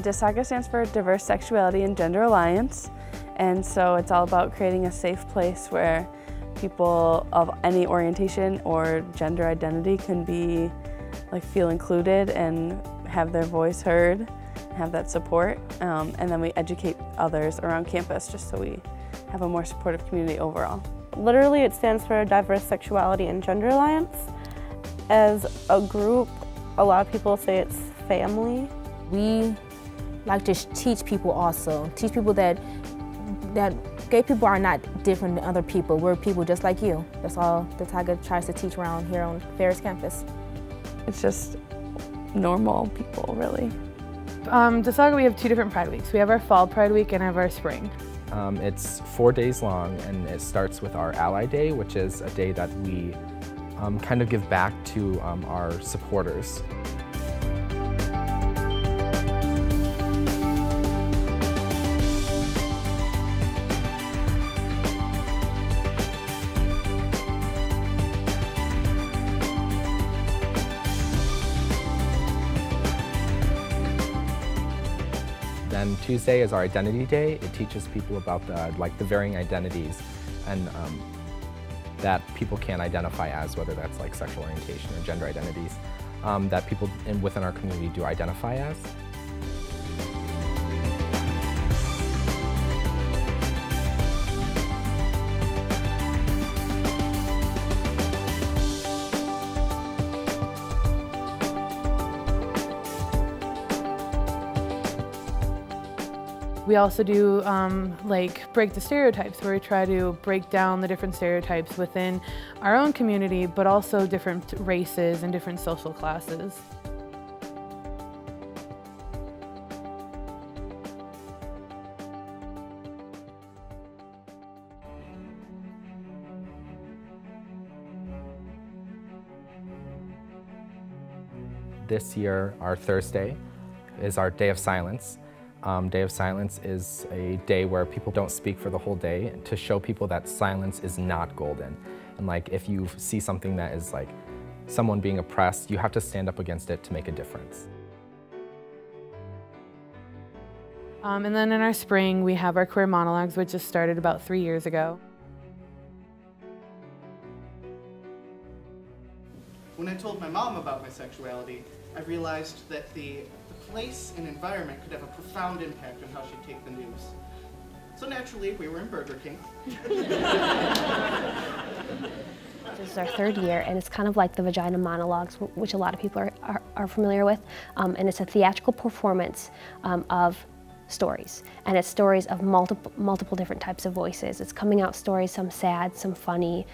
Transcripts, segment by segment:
DSAGA stands for Diverse Sexuality and Gender Alliance, and so it's all about creating a safe place where people of any orientation or gender identity can feel included and have their voice heard, have that support, and then we educate others around campus just so we have a more supportive community overall. Literally, it stands for Diverse Sexuality and Gender Alliance. As a group, a lot of people say it's family. We like to teach people also, teach people that gay people are not different than other people. We're people just like you. That's all DSAGA tries to teach around here on Ferris campus. It's just normal people, really. DSAGA, we have 2 different Pride Weeks. We have our Fall Pride Week and have our Spring. It's 4 days long, and it starts with our Ally Day, which is a day that we kind of give back to our supporters. Then Tuesday is our Identity Day. It teaches people about the varying identities and that people can identify as, whether that's like sexual orientation or gender identities, that people within our community do identify as. We also do break the stereotypes, where we try to break down the different stereotypes within our own community, but also different races and different social classes. This year, our Thursday is our Day of Silence. Day of Silence is a day where people don't speak for the whole day to show people that silence is not golden. And if you see something that is someone being oppressed, you have to stand up against it to make a difference. And then in our Spring, we have our Queer Monologues, which just started about 3 years ago. When I told my mom about my sexuality, I realized that the place and environment could have a profound impact on how she'd take the news. So naturally, we were in Burger King. This is our 3rd year, and it's kind of like the Vagina Monologues, which a lot of people are familiar with. And it's a theatrical performance of stories. And it's stories of multiple different types of voices. It's coming out stories, some sad, some funny,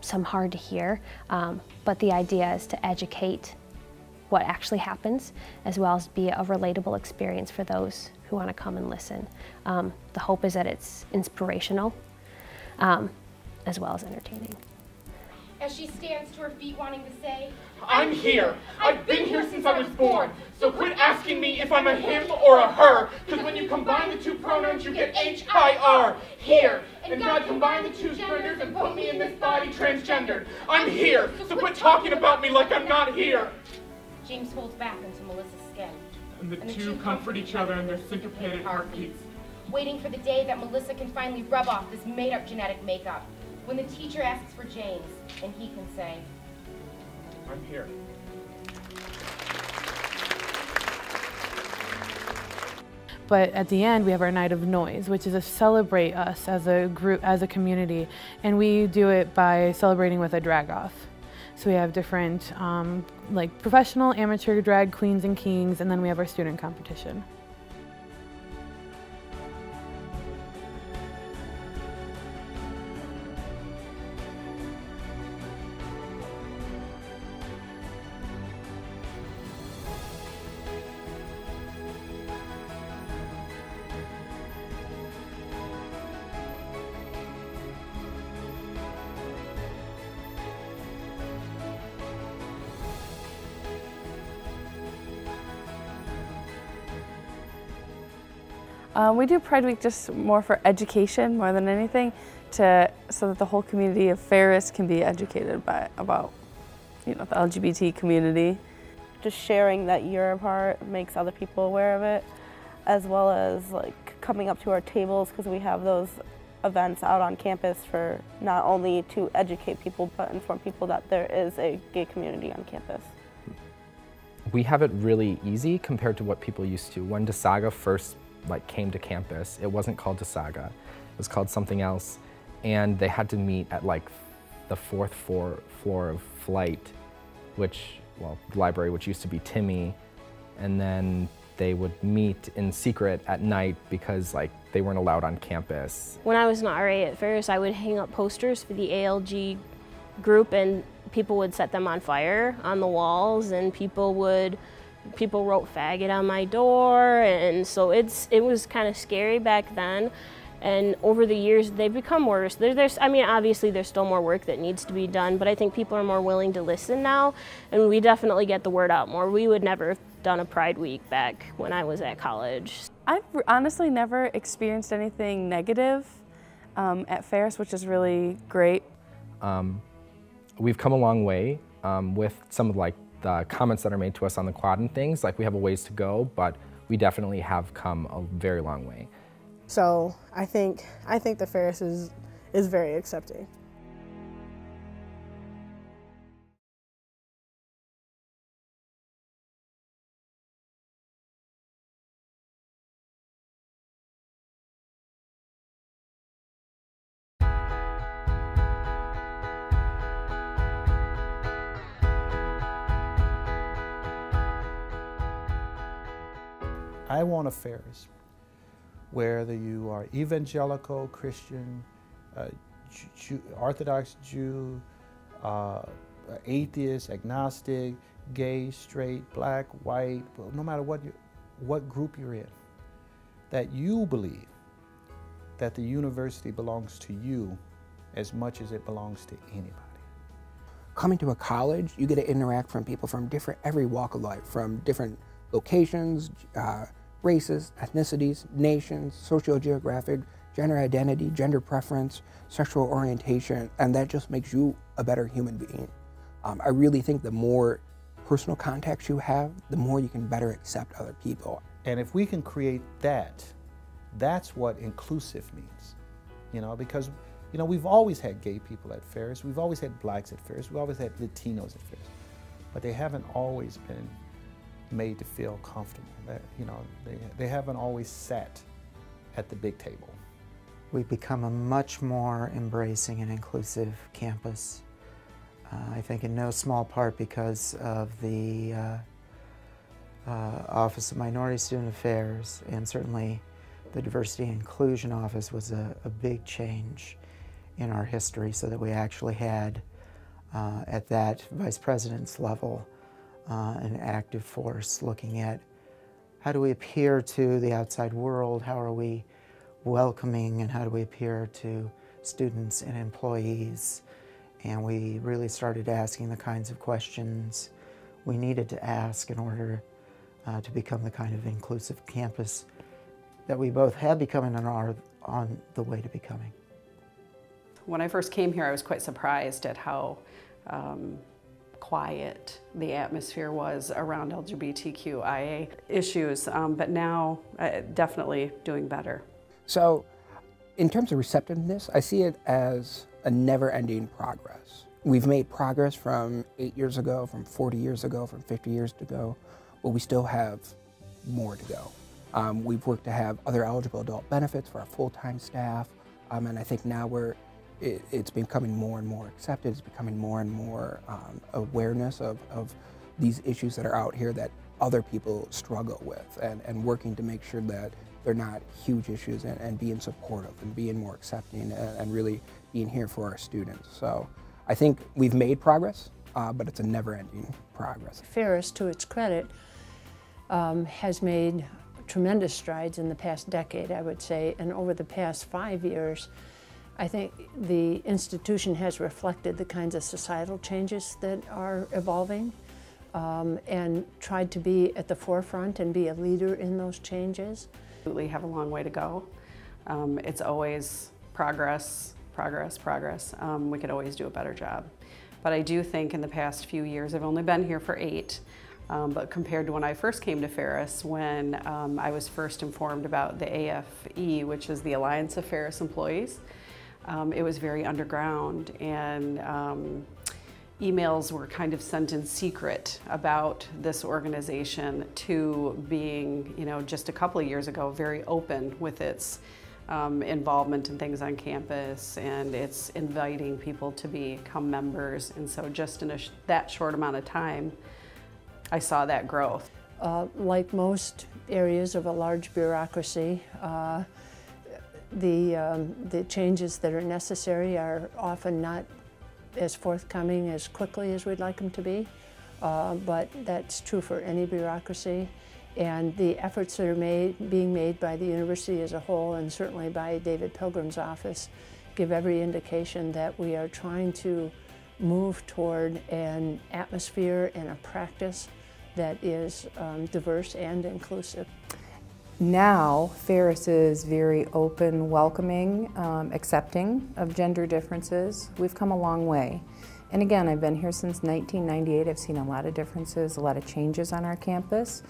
some hard to hear. But the idea is to educate what actually happens, as well as be a relatable experience for those who want to come and listen. The hope is that it's inspirational, as well as entertaining. As she stands to her feet wanting to say, I'm here. I've been here since I was born. So quit asking me if I'm a him or a her, because when you combine the 2 pronouns, you get H-I-R, here. And God combined the 2 genders and put me in this body transgendered. I'm here, so quit talking about me like I'm not here. James holds back into Melissa's skin. And the 2 comfort each other in their syncopated heartbeats. Waiting for the day that Melissa can finally rub off this made-up genetic makeup. When the teacher asks for James, and he can say, I'm here. But at the end, we have our Night of Noise, which is to celebrate us as a group, as a community. And we do it by celebrating with a drag-off. So we have different professional, amateur drag queens and kings, and then we have our student competition. We do Pride Week just more for education more than anything, so that the whole community of Ferris can be educated about the LGBT community. Just sharing that you're a part makes other people aware of it. as well as like coming up to our tables, because we have those events out on campus for not only to educate people but inform people that there is a gay community on campus. We have it really easy compared to what people used to. When DeSaga first came to campus, it wasn't called DeSaga. It was called something else, and they had to meet at the fourth floor of Flight, which, well, the library, which used to be Timmy, and then they would meet in secret at night because they weren't allowed on campus. When I was an RA at Ferris, I would hang up posters for the ALG group, and people would set them on fire on the walls, and people wrote faggot on my door, and so it was kind of scary back then. And over the years, they've become worse. I mean, obviously there's still more work that needs to be done, but I think people are more willing to listen now, and we definitely get the word out more. We would never have done a Pride Week back when I was at college. I've honestly never experienced anything negative at Ferris, which is really great. We've come a long way with some of the comments that are made to us on the quad and things. We have a ways to go, but we definitely have come a very long way. So I think the Ferris is very accepting. I want a Ferris whether you are evangelical, Christian, Orthodox Jew, atheist, agnostic, gay, straight, black, white, no matter what group you're in, that you believe that the university belongs to you as much as it belongs to anybody. Coming to a college, you get to interact from people from every walk of life, from different locations, races, ethnicities, nations, sociogeographic, gender identity, gender preference, sexual orientation, and that just makes you a better human being. I really think the more personal contacts you have, the more you can better accept other people. And if we can create that, that's what inclusive means, because we've always had gay people at Ferris, we've always had blacks at Ferris, we've always had Latinos at Ferris, but they haven't always been made to feel comfortable. They haven't always sat at the big table. We've become a much more embracing and inclusive campus. I think in no small part because of the Office of Minority Student Affairs, and certainly the Diversity and Inclusion Office was a big change in our history, so that we actually had, at that vice president's level, an active force looking at how do we appear to the outside world, how are we welcoming, and how do we appear to students and employees. And we really started asking the kinds of questions we needed to ask in order to become the kind of inclusive campus that we both have become and are on the way to becoming. When I first came here, I was quite surprised at how quiet the atmosphere was around LGBTQIA issues, but now definitely doing better. So in terms of receptiveness, I see it as a never-ending progress. We've made progress from 8 years ago, from 40 years ago, from 50 years ago, but we still have more to go. We've worked to have other eligible adult benefits for our full-time staff, and I think now it's becoming more and more accepted. It's becoming more and more awareness of these issues that are out here that other people struggle with, and working to make sure that they're not huge issues, and being supportive and being more accepting, and really being here for our students. So I think we've made progress, but it's a never-ending progress. Ferris, to its credit, has made tremendous strides in the past decade, I would say, and over the past 5 years, I think the institution has reflected the kinds of societal changes that are evolving, and tried to be at the forefront and be a leader in those changes. We have a long way to go. It's always progress, progress, progress. We could always do a better job. But I do think in the past few years, I've only been here for 8, But compared to when I first came to Ferris, when I was first informed about the AFE, which is the Alliance of Ferris Employees, it was very underground, and emails were kind of sent in secret about this organization to being, just a couple of years ago, very open with its involvement in things on campus, and it's inviting people to become members. And so just in that short amount of time, I saw that growth. Like most areas of a large bureaucracy, the changes that are necessary are often not as forthcoming as quickly as we'd like them to be, but that's true for any bureaucracy. And the efforts that are being made by the university as a whole, and certainly by David Pilgrim's office, give every indication that we are trying to move toward an atmosphere and a practice that is diverse and inclusive. Now, Ferris is very open, welcoming, accepting of gender differences. We've come a long way. And again, I've been here since 1998. I've seen a lot of differences, a lot of changes on our campus,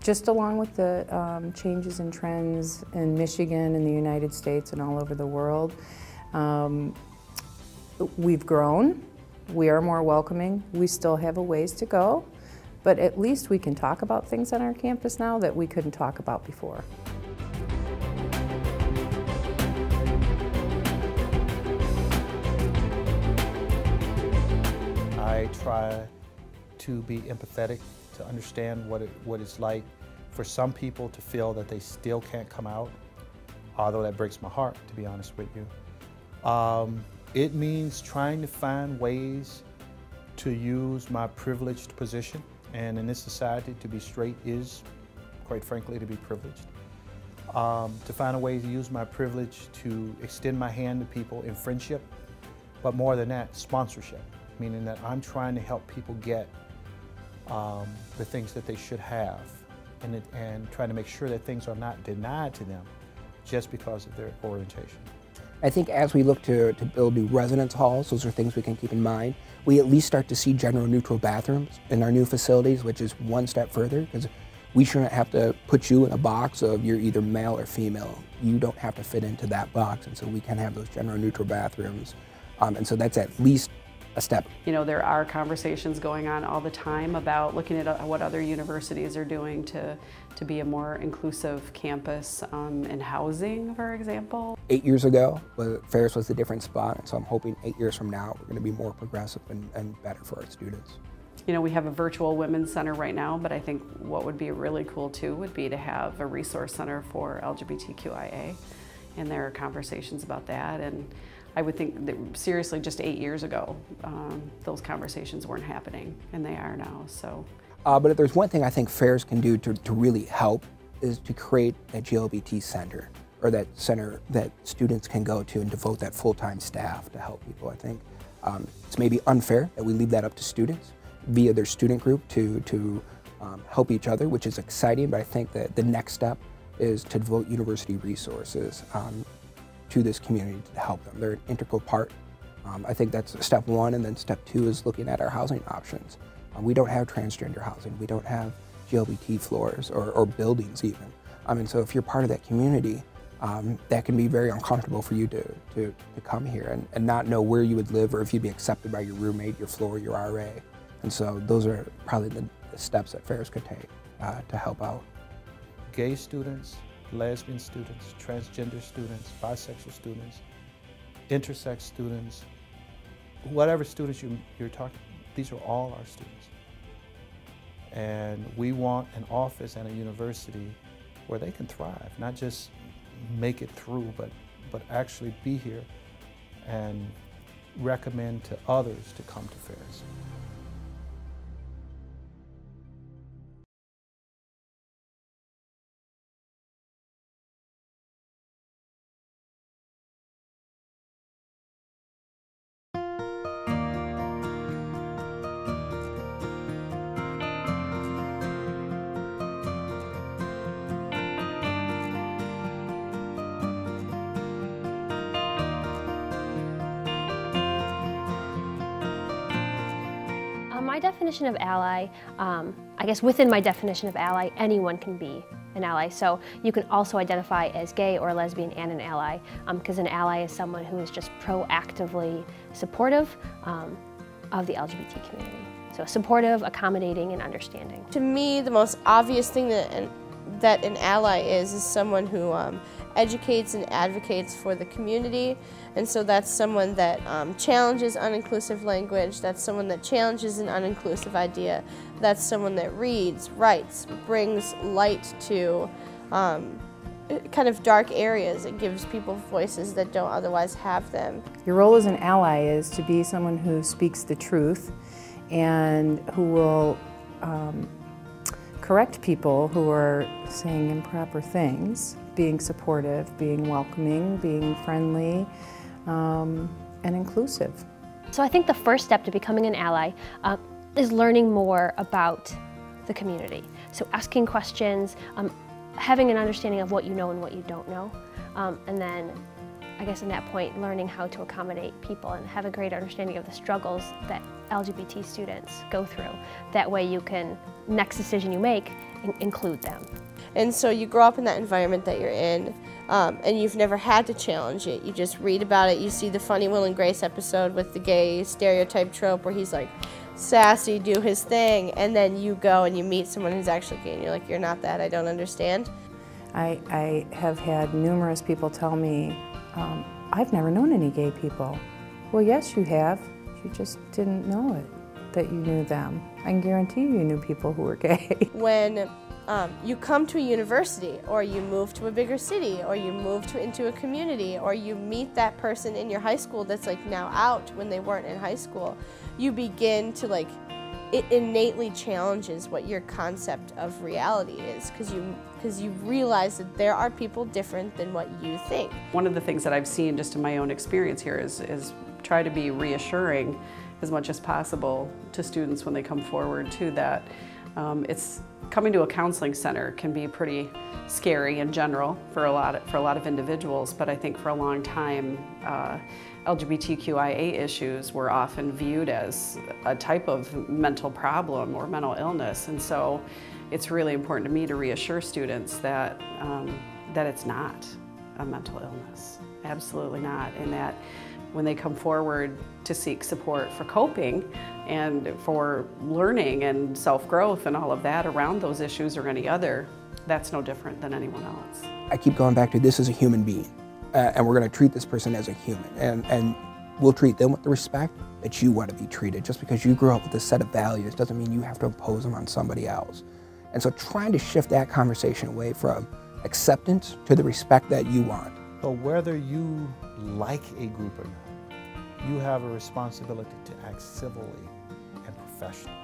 just along with the changes and trends in Michigan and the United States and all over the world. We've grown. We are more welcoming. We still have a ways to go, but at least we can talk about things on our campus now that we couldn't talk about before. I try to be empathetic, to understand what it's like for some people to feel that they still can't come out, although that breaks my heart, to be honest with you. It means trying to find ways to use my privileged position, and in this society, to be straight is, quite frankly, to be privileged. To find a way to use my privilege to extend my hand to people in friendship, but more than that, sponsorship, meaning that I'm trying to help people get the things that they should have, and trying to make sure that things are not denied to them just because of their orientation. I think as we look to build new residence halls, those are things we can keep in mind. We at least start to see gender-neutral bathrooms in our new facilities, which is one step further, because we shouldn't have to put you in a box of you're either male or female. You don't have to fit into that box, and so we can have those gender-neutral bathrooms. And so that's at least a step. There are conversations going on all the time about looking at what other universities are doing to be a more inclusive campus in housing, for example. 8 years ago, Ferris was a different spot, and so I'm hoping 8 years from now we're going to be more progressive and better for our students. We have a virtual women's center right now, but I think what would be really cool too would be to have a resource center for LGBTQIA, and there are conversations about that. And I would think that seriously, just 8 years ago, those conversations weren't happening, and they are now. So. But if there's one thing I think Ferris can do to really help is to create a GLBT center, or that center that students can go to and devote that full-time staff to help people. I think it's maybe unfair that we leave that up to students via their student group to help each other, which is exciting, but I think that the next step is to devote university resources to this community to help them. They're an integral part. I think that's step one, and then step two is looking at our housing options. We don't have transgender housing. We don't have GLBT floors or buildings even. And so if you're part of that community, that can be very uncomfortable for you to come here and not know where you would live, or if you'd be accepted by your roommate, your floor, your RA. And so those are probably the steps that Ferris could take to help out. Gay students, lesbian students, transgender students, bisexual students, intersex students, whatever students you're talking, these are all our students. And we want an office and a university where they can thrive, not just make it through, but actually be here and recommend to others to come to Ferris. My definition of ally, I guess within my definition of ally, anyone can be an ally. So you can also identify as gay or lesbian and an ally, because an ally is someone who is just proactively supportive of the LGBT community. So supportive, accommodating, and understanding. To me, the most obvious thing that an ally is someone who educates and advocates for the community. And so that's someone that challenges uninclusive language, that's someone that challenges an uninclusive idea, that's someone that reads, writes, brings light to kind of dark areas. It gives people voices that don't otherwise have them. Your role as an ally is to be someone who speaks the truth and who will correct people who are saying improper things, being supportive, being welcoming, being friendly, and inclusive. So I think the first step to becoming an ally is learning more about the community. So asking questions, having an understanding of what you know and what you don't know, and then I guess in that point learning how to accommodate people and have a great understanding of the struggles that LGBT students go through. That way you can, next decision you make, include them. And so you grow up in that environment that you're in, and you've never had to challenge it. You just read about it. You see the funny Will and Grace episode with the gay stereotype trope where he's like sassy, do his thing, and then you go and you meet someone who's actually gay and you're like, you're not that, I don't understand. I have had numerous people tell me, I've never known any gay people. Well, yes, you have. You just didn't know it, that you knew them. I can guarantee you knew people who were gay. When you come to a university, or you move to a bigger city, or you move into a community, or you meet that person in your high school that's like now out when they weren't in high school, you begin to like, it innately challenges what your concept of reality is, because you realize that there are people different than what you think. One of the things that I've seen just in my own experience here is try to be reassuring as much as possible to students when they come forward to that. It's coming to a counseling center can be pretty scary in general for a lot of individuals, but I think for a long time LGBTQIA issues were often viewed as a type of mental problem or mental illness, and so it's really important to me to reassure students that that it's not a mental illness, absolutely not, and that when they come forward to seek support for coping and for learning and self-growth and all of that around those issues or any other, that's no different than anyone else. I keep going back to this is a human being, and we're going to treat this person as a human, and we'll treat them with the respect that you want to be treated. Just because you grew up with a set of values doesn't mean you have to impose them on somebody else. And so trying to shift that conversation away from acceptance to the respect that you want. So whether you like a group or not, you have a responsibility to act civilly and professionally.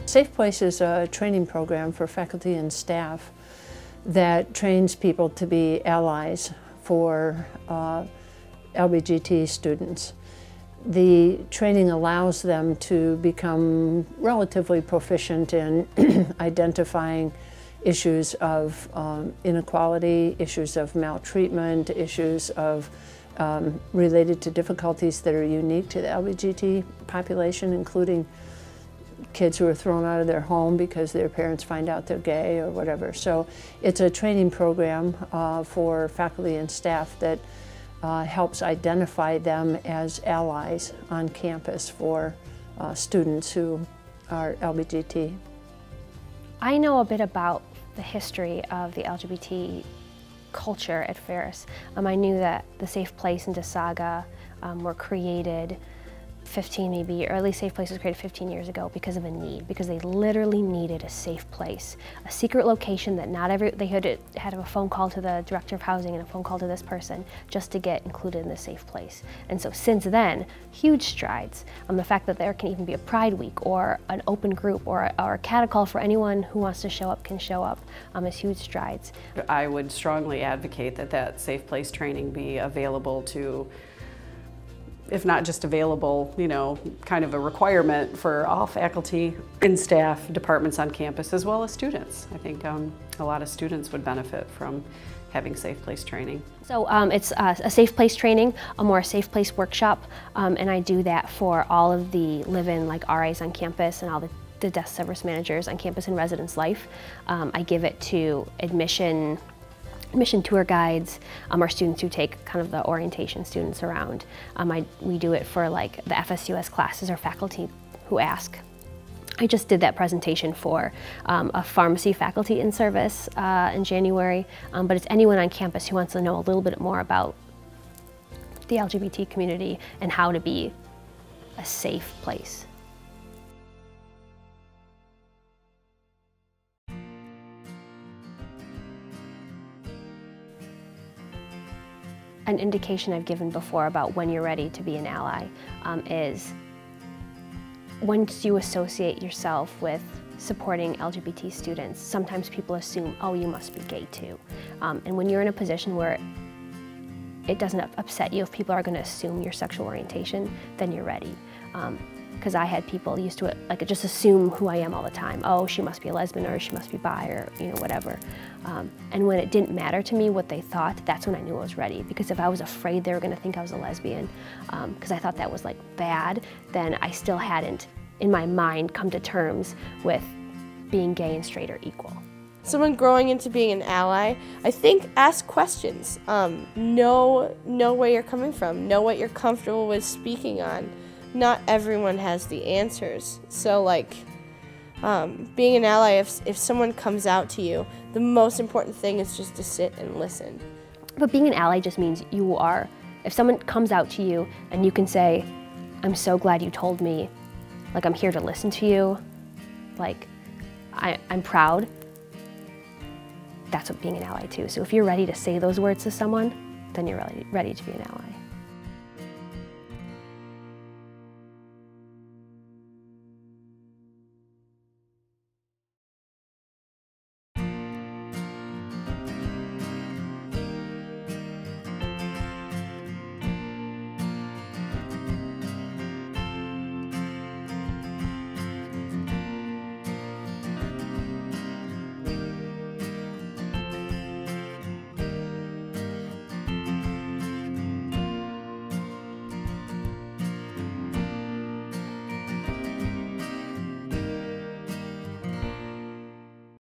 Safe Place is a training program for faculty and staff that trains people to be allies for LGBT students. The training allows them to become relatively proficient in identifying issues of inequality, issues of maltreatment, issues of related to difficulties that are unique to the LGBT population, including kids who are thrown out of their home because their parents find out they're gay or whatever. So it's a training program for faculty and staff that helps identify them as allies on campus for students who are LGBT. I know a bit about the history of the LGBT culture at Ferris. I knew that the Safe Place and DeSaga were created 15 maybe, or at least Safe Place was created 15 years ago because of a need, because they literally needed a safe place, a secret location that they had a phone call to the director of housing and a phone call to this person just to get included in the Safe Place. And so since then, huge strides. The fact that there can even be a Pride Week or an open group or a catcall for anyone who wants to show up can show up is huge strides. I would strongly advocate that Safe Place training be available to, if not just available, you know, kind of a requirement for all faculty and staff departments on campus as well as students. I think a lot of students would benefit from having safe place training? So it's a safe place training, or a safe place workshop, and I do that for all of the live-in like RAs on campus and all the desk service managers on campus and residence life. I give it to admission tour guides, or students who take kind of the orientation students around. We do it for like the FSUS classes or faculty who ask. I just did that presentation for a pharmacy faculty in service in January, but it's anyone on campus who wants to know a little bit more about the LGBT community and how to be a safe place. An indication I've given before about when you're ready to be an ally is once you associate yourself with supporting LGBT students, sometimes people assume, oh, you must be gay too. And when you're in a position where it doesn't upset you if people are going to assume your sexual orientation, then you're ready. Because I had people used to like just assume who I am all the time. Oh, she must be a lesbian, or she must be bi, or whatever. And when it didn't matter to me what they thought, that's when I knew I was ready. Because if I was afraid they were going to think I was a lesbian, because I thought that was like bad, then I still hadn't, in my mind, come to terms with being gay and straight are equal. Someone growing into being an ally, I think ask questions. Know where you're coming from. Know what you're comfortable with speaking on. Not everyone has the answers. So like being an ally, if someone comes out to you, the most important thing is just to sit and listen. But being an ally just means you are, if someone comes out to you and you can say, I'm so glad you told me, like I'm here to listen to you, like I'm proud, that's what being an ally too. So if you're ready to say those words to someone, then you're ready to be an ally.